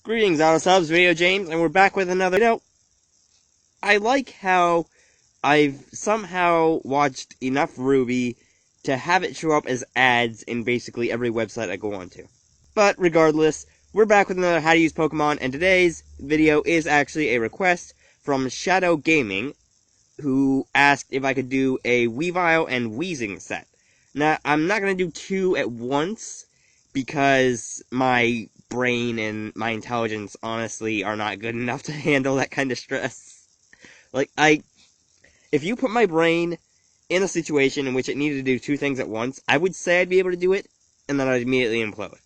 Greetings, Auto Subs, VideoJames, and we're back with another video. I like how I've somehow watched enough Ruby to have it show up as ads in basically every website I go onto. But regardless, we're back with another How to Use Pokemon, and today's video is actually a request from Shadow Gaming, who asked if I could do a Weavile and Weezing set. Now, I'm not going to do two at once, because my brain and my intelligence honestly are not good enough to handle that kind of stress. If you put my brain in a situation in which it needed to do two things at once, I would say I'd be able to do it, and then I'd immediately implode.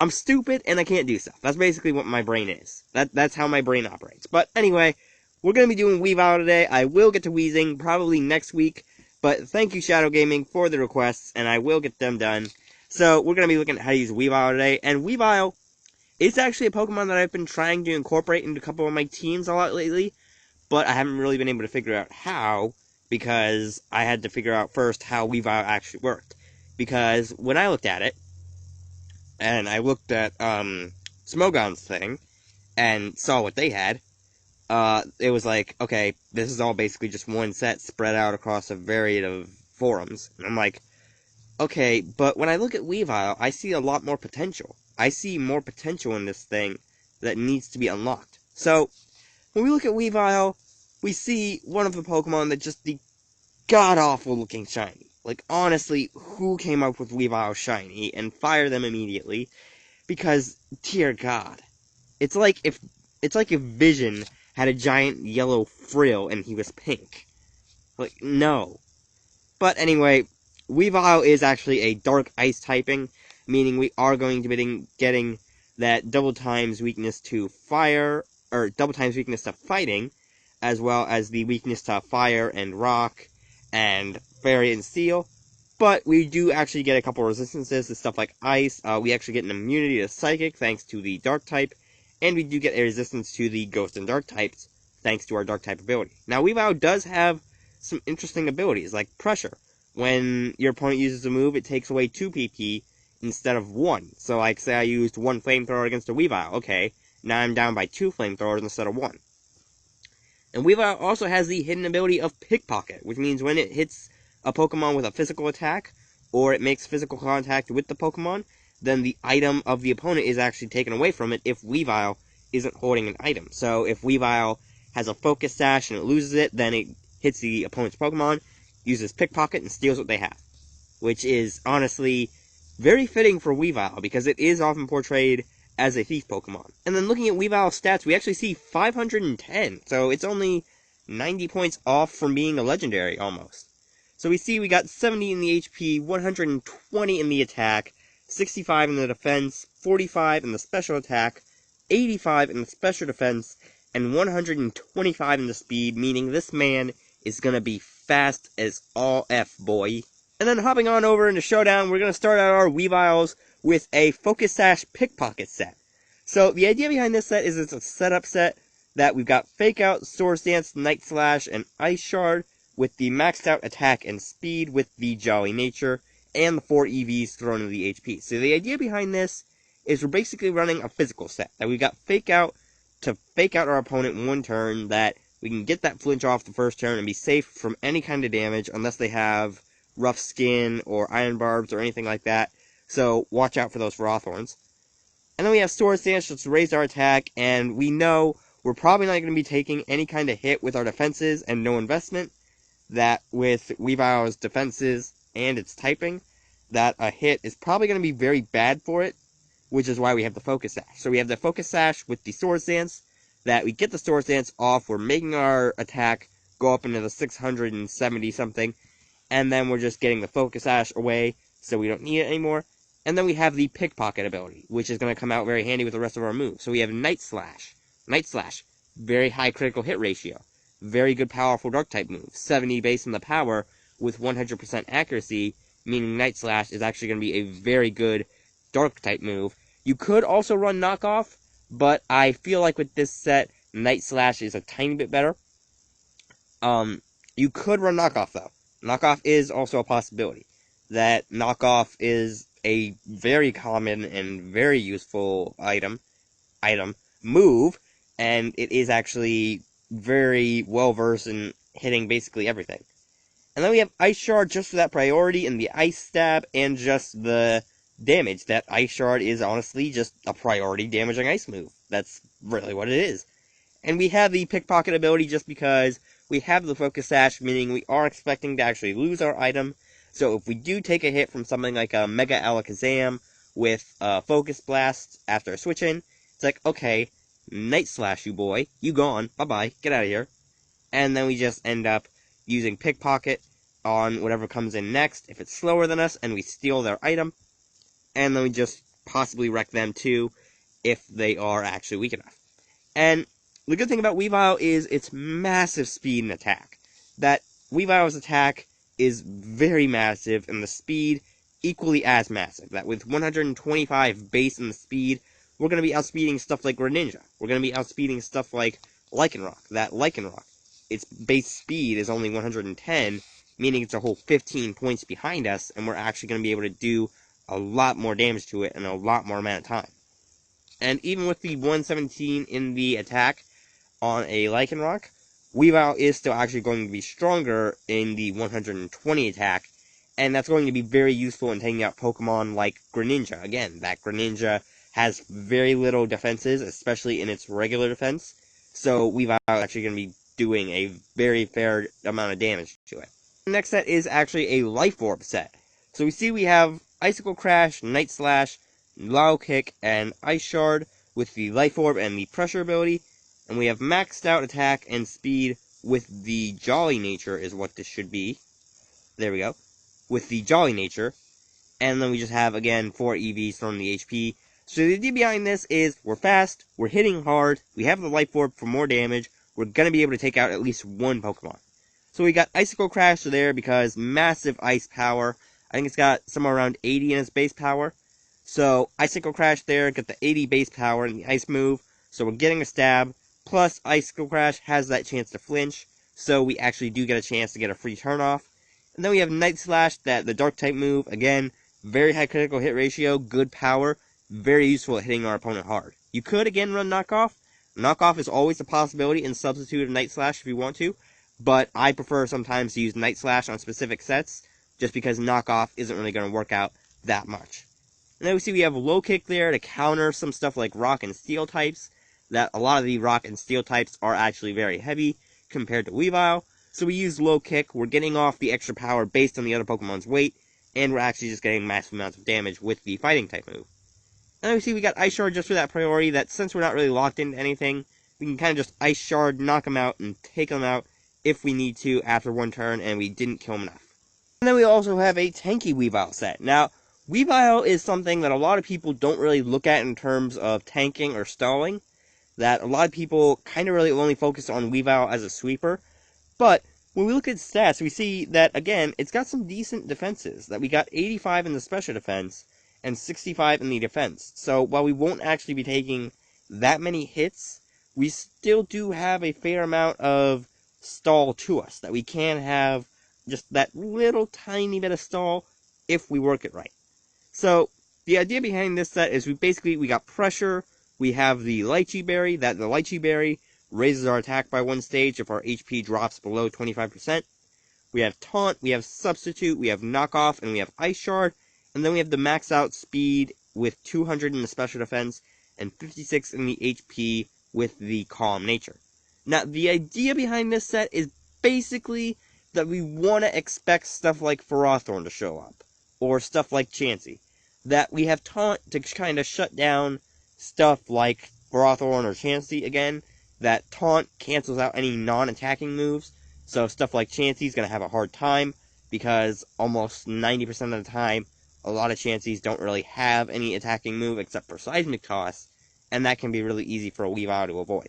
I'm stupid and I can't do stuff. That's basically what my brain is. That's how my brain operates. But anyway, we're going to be doing Weavile today. I will get to Weezing probably next week, but thank you, Shadow Gaming, for the requests, and I will get them done. So, we're going to be looking at how to use Weavile today, and Weavile is actually a Pokemon that I've been trying to incorporate into a couple of my teams a lot lately, but I haven't really been able to figure out how, because I had to figure out first how Weavile actually worked. Because when I looked at it, and I looked at Smogon's thing, and saw what they had, it was like, okay, this is all basically just one set spread out across a variety of forums. And I'm like, okay, but when I look at Weavile, I see a lot more potential. I see more potential in this thing that needs to be unlocked. So, when we look at Weavile, we see one of the Pokemon that just the god-awful looking shiny. Like, honestly, who came up with Weavile shiny and fire them immediately? Because, dear God, it's like if Vision had a giant yellow frill and he was pink. Like, no. But anyway, Weavile is actually a dark ice typing, meaning we are going to be getting that double times weakness to fire, or double times weakness to fighting, as well as the weakness to fire and rock, and fairy and steel. But we do actually get a couple resistances to stuff like ice. We actually get an immunity to psychic thanks to the dark type, and we do get a resistance to the ghost and dark types thanks to our dark type ability. Now, Weavile does have some interesting abilities, like pressure. When your opponent uses a move, it takes away 2 PP instead of 1. So, like, say I used 1 flamethrower against a Weavile. Okay, now I'm down by 2 flamethrowers instead of 1. And Weavile also has the hidden ability of Pickpocket, which means when it hits a Pokemon with a physical attack, or it makes physical contact with the Pokemon, then the item of the opponent is actually taken away from it if Weavile isn't holding an item. So if Weavile has a Focus Sash and it loses it, then it hits the opponent's Pokemon, uses Pickpocket, and steals what they have. Which is, honestly, very fitting for Weavile, because it is often portrayed as a thief Pokemon. And then looking at Weavile's stats, we actually see 510, so it's only 90 points off from being a legendary, almost. So we see we got 70 in the HP, 120 in the attack, 65 in the defense, 45 in the special attack, 85 in the special defense, and 125 in the speed, meaning this man is gonna be fast as all F, boy. And then hopping on over into Showdown, we're gonna start out our Weaviles with a Focus Sash Pickpocket set. So the idea behind this set is it's a setup set that we've got Fake Out, Swords Dance, Night Slash, and Ice Shard, with the maxed out attack and speed with the Jolly Nature, and the 4 EVs thrown into the HP. So the idea behind this is we're basically running a physical set. That we've got Fake Out to fake out our opponent in one turn, that we can get that flinch off the first turn and be safe from any kind of damage unless they have rough skin or iron barbs or anything like that. So watch out for those Frothorns. And then we have Swords Dance, just raise our attack, and we know we're probably not going to be taking any kind of hit with our defenses and no investment. That with Weavile's defenses and its typing, that a hit is probably going to be very bad for it, which is why we have the Focus Sash. So we have the Focus Sash with the Swords Dance, that we get the Swords Dance off, we're making our attack go up into the 670 something, and then we're just getting the Focus Sash away, so we don't need it anymore. And then we have the Pickpocket ability, which is going to come out very handy with the rest of our moves. So we have Night Slash. Night Slash, very high critical hit ratio. Very good powerful Dark-type move. 70 base on the power with 100% accuracy, meaning Night Slash is actually going to be a very good Dark-type move. You could also run Knockoff, but I feel like with this set, Night Slash is a tiny bit better. You could run Knockoff, though. Knockoff is also a possibility. That Knockoff is a very common and very useful move, and it is actually very well versed in hitting basically everything. And then we have Ice Shard just for that priority, and the Ice Stab, and just the damage. That Ice Shard is honestly just a priority damaging ice move. That's really what it is. And we have the Pickpocket ability just because we have the Focus Sash, meaning we are expecting to actually lose our item. So if we do take a hit from something like a Mega Alakazam with Focus Blast after a switch in, it's like, okay, Night Slash you boy, you gone, bye-bye, get out of here. And then we just end up using Pickpocket on whatever comes in next, if it's slower than us, and we steal their item. And then we just possibly wreck them too, if they are actually weak enough. And the good thing about Weavile is its massive speed and attack. That Weavile's attack is very massive, and the speed equally as massive. That with 125 base in the speed, we're going to be outspeeding stuff like Greninja. We're going to be outspeeding stuff like Lycanroc. That Lycanroc, its base speed is only 110, meaning it's a whole 15 points behind us, and we're actually going to be able to do a lot more damage to it in a lot more amount of time. And even with the 117 in the attack on a Lycanroc, Weavile is still actually going to be stronger in the 120 attack, and that's going to be very useful in taking out Pokemon like Greninja. Again, that Greninja has very little defenses, especially in its regular defense, so Weavile is actually going to be doing a very fair amount of damage to it. The next set is actually a Life Orb set. So we have Icicle Crash, Night Slash, Low Kick, and Ice Shard with the Life Orb and the Pressure ability. And we have maxed out attack and speed with the Jolly Nature is what this should be. There we go. With the Jolly Nature. And then we just have, again, 4 EVs from the HP. So the idea behind this is we're fast, we're hitting hard, we have the Life Orb for more damage, we're going to be able to take out at least one Pokemon. So we got Icicle Crash there because massive ice power. I think it's got somewhere around 80 in its base power. So Icicle Crash there, get the 80 base power in the ice move. So we're getting a stab. Plus Icicle Crash has that chance to flinch. So we actually do get a chance to get a free turnoff. And then we have Night Slash, the dark type move. Again, very high critical hit ratio, good power. Very useful at hitting our opponent hard. You could again run Knockoff. Knockoff is always a possibility in substitute of Night Slash if you want to. But I prefer sometimes to use Night Slash on specific sets, just because Knockoff isn't really going to work out that much. And then we have Low Kick there to counter some stuff like Rock and Steel types, that a lot of the Rock and Steel types are actually very heavy compared to Weavile. So we use Low Kick, we're getting off the extra power based on the other Pokemon's weight, and we're actually just getting massive amounts of damage with the Fighting type move. And then we got Ice Shard just for that priority, that since we're not really locked into anything, we can kind of just Ice Shard, knock them out, and take them out if we need to after one turn, and we didn't kill him enough. And then we also have a tanky Weavile set. Now, Weavile is something that a lot of people don't really look at in terms of tanking or stalling, that a lot of people kind of really only focus on Weavile as a sweeper, but when we look at stats, we see that, again, it's got some decent defenses, that we got 85 in the special defense, and 65 in the defense. So while we won't actually be taking that many hits, we still do have a fair amount of stall to us, that we can have just that little tiny bit of stall if we work it right. So the idea behind this set is we got pressure, we have the Lychee Berry, that the Lychee Berry raises our attack by 1 stage if our HP drops below 25%. We have Taunt, we have Substitute, we have Knockoff, and we have Ice Shard, and then we have the max out speed with 200 in the special defense and 56 in the HP with the Calm Nature. Now, the idea behind this set is basically that we want to expect stuff like Ferrothorn to show up, or stuff like Chansey. That we have Taunt to kind of shut down stuff like Ferrothorn or Chansey again, that Taunt cancels out any non-attacking moves, so stuff like Chansey is going to have a hard time, because almost 90% of the time, a lot of Chanseys don't really have any attacking move except for Seismic Toss, and that can be really easy for a Weavile to avoid.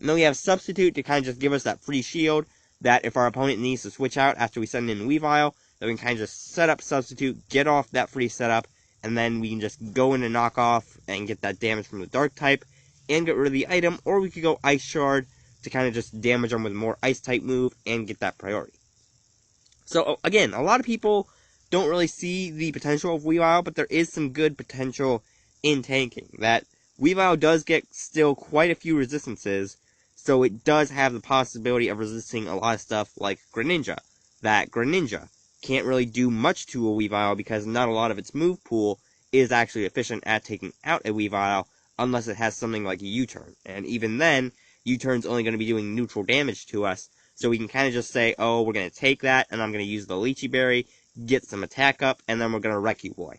And then we have Substitute to kind of just give us that free shield, that if our opponent needs to switch out after we send in Weavile, then we can kind of just set up Substitute, get off that free setup, and then we can just go into Knockoff and get that damage from the Dark type, and get rid of the item, or we could go Ice Shard to kind of just damage them with more Ice type move and get that priority. So again, a lot of people don't really see the potential of Weavile, but there is some good potential in tanking. That Weavile does get still quite a few resistances, so it does have the possibility of resisting a lot of stuff like Greninja. That Greninja can't really do much to a Weavile because not a lot of its move pool is actually efficient at taking out a Weavile unless it has something like a U-turn. And even then, U-turn's only going to be doing neutral damage to us, so we can kind of just say, oh, we're going to take that, and I'm going to use the Lychee Berry, get some attack up, and then we're going to wreck you, boy.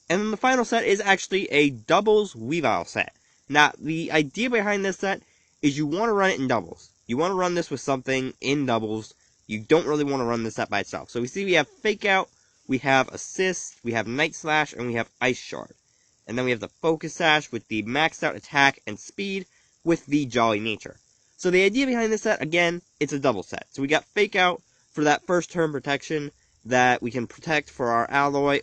And then the final set is actually a doubles Weavile set. Now, the idea behind this set is you want to run it in doubles. You want to run this with something in doubles. You don't really want to run this set by itself. So we have Fake Out, we have Assist, we have Night Slash, and we have Ice Shard. And then we have the Focus Sash with the maxed out attack and speed with the Jolly Nature. So the idea behind this set, again, it's a double set. So we got Fake Out for that first turn protection that we can protect for our ally,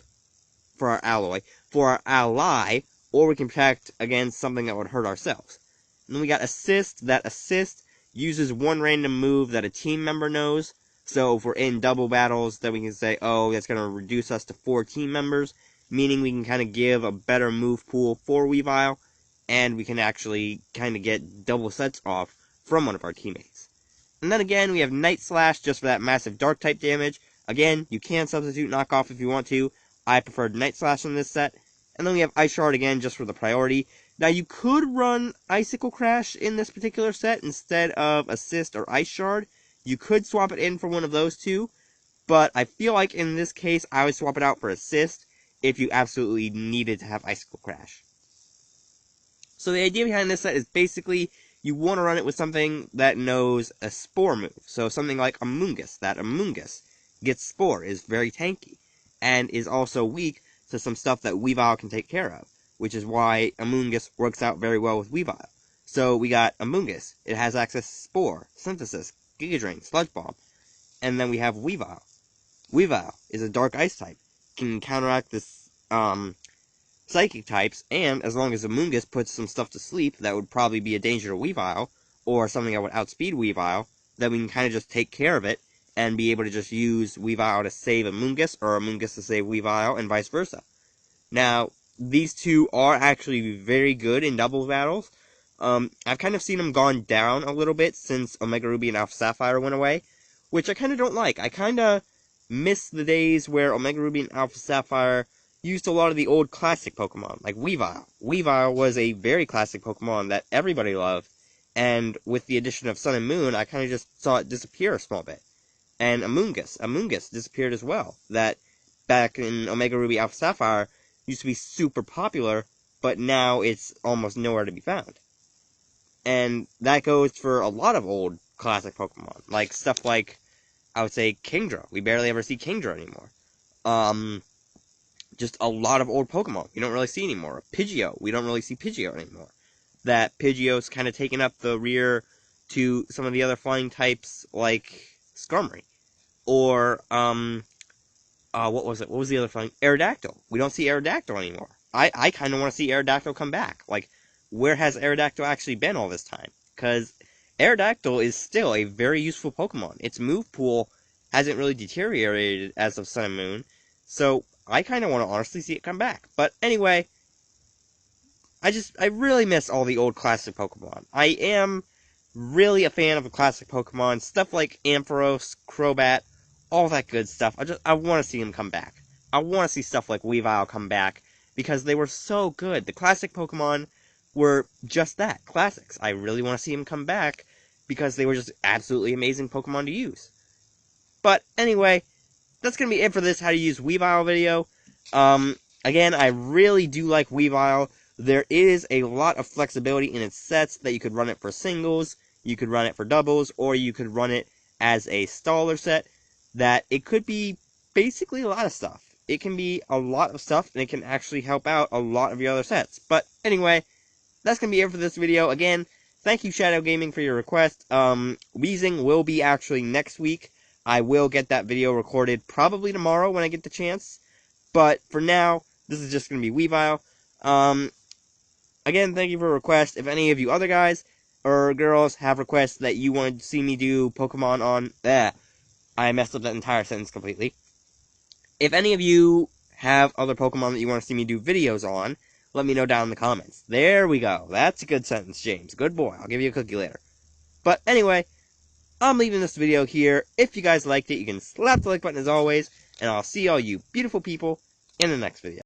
or we can protect against something that would hurt ourselves. And then we got Assist. That Assist uses one random move that a team member knows. So if we're in double battles, then we can say, oh, that's going to reduce us to 4 team members, meaning we can kind of give a better move pool for Weavile, and we can actually kind of get double sets off from one of our teammates. And then again, we have Night Slash just for that massive dark type damage. Again, you can substitute knockoff if you want to. I preferred Night Slash in this set. And then we have Ice Shard again just for the priority. Now you could run Icicle Crash in this particular set instead of Assist or Ice Shard. You could swap it in for one of those two. But I feel like in this case, I would swap it out for Assist if you absolutely needed to have Icicle Crash. So the idea behind this set is basically you want to run it with something that knows a Spore move. So something like Amoonguss. That Amoonguss gets Spore, is very tanky, and is also weak to some stuff that Weavile can take care of, which is why Amoonguss works out very well with Weavile. So we got Amoonguss. It has access to Spore, Synthesis, Giga Drain, Sludge Bomb, and then we have Weavile. Weavile is a Dark Ice type, can counteract this Psychic types, and as long as Amoonguss puts some stuff to sleep that would probably be a danger to Weavile, or something that would outspeed Weavile, then we can kind of just take care of it, and be able to just use Weavile to save Amoonguss, or Amoonguss to save Weavile, and vice versa. Now, these two are actually very good in doubles battles. I've kind of seen them gone down a little bit since Omega Ruby and Alpha Sapphire went away, which I kind of don't like. I kind of miss the days where Omega Ruby and Alpha Sapphire used a lot of the old classic Pokemon, like Weavile. Weavile was a very classic Pokemon that everybody loved, and with the addition of Sun and Moon, I kind of just saw it disappear a small bit. And Amoonguss disappeared as well. That, back in Omega Ruby Alpha Sapphire, used to be super popular, but now it's almost nowhere to be found. And that goes for a lot of old classic Pokemon, like stuff like, I would say, Kingdra. We barely ever see Kingdra anymore. Just a lot of old Pokemon we don't really see anymore. Pidgeot, we don't really see Pidgeot anymore. That Pidgeot's kind of taken up the rear to some of the other flying types, like Skarmory. Or, what was it? What was the other flying? Aerodactyl. We don't see Aerodactyl anymore. I kind of want to see Aerodactyl come back. Like, where has Aerodactyl actually been all this time? Because Aerodactyl is still a very useful Pokemon. Its move pool hasn't really deteriorated as of Sun and Moon, so I kind of want to honestly see it come back. But anyway, I really miss all the old classic Pokemon. I am really a fan of the classic Pokemon, stuff like Ampharos, Crobat, all that good stuff. I want to see them come back. I want to see stuff like Weavile come back, because they were so good. The classic Pokemon were just that, classics. I really want to see them come back, because they were just absolutely amazing Pokemon to use. But anyway, that's going to be it for this How to Use Weavile video. Again, I really do like Weavile. There is a lot of flexibility in its sets that you could run it for singles, you could run it for doubles, or you could run it as a staller set, that it could be basically a lot of stuff. It can be a lot of stuff, and it can actually help out a lot of your other sets. But anyway, that's going to be it for this video. Again, thank you Shadow Gaming for your request. Weezing will be actually next week. I will get that video recorded probably tomorrow when I get the chance. But for now, this is just going to be Weavile. Again, thank you for a request. If any of you other guys or girls have requests that you want to see me do Pokemon on... I messed up that entire sentence completely. If any of you have other Pokemon that you want to see me do videos on, let me know down in the comments. There we go. That's a good sentence, James. Good boy. I'll give you a cookie later. But anyway, I'm leaving this video here. If you guys liked it, you can slap the like button as always, and I'll see all you beautiful people in the next video.